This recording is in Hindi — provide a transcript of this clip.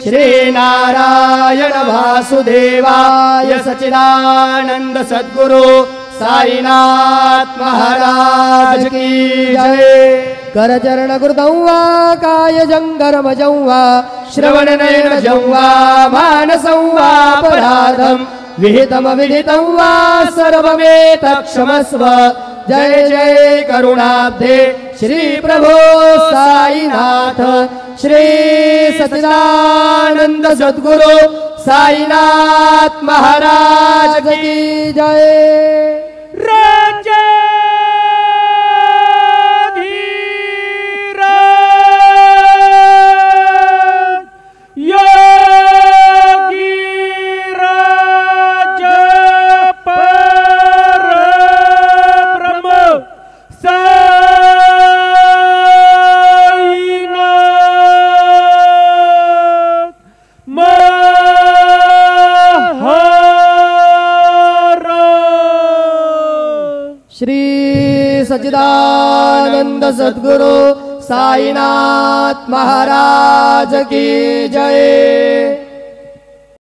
श्री नारायण वासुदेवाय सच्चिदानंद सद्गुरु साईनाथ महाराज की जय। करचरण कृतं वा काय जंगरमजं वा श्रवण नयन जंवा मानसं वा अपराधं विहितम विदितं वा सर्वमेतत्क्षमस्व। जय जय करुणाब्धे श्री प्रभो साईनाथ श्री सच्चिदानंद सद्गुरु साईनाथ महाराज की जय। सच्चिदानंद सद्गुरु साईनाथ महाराज की जय।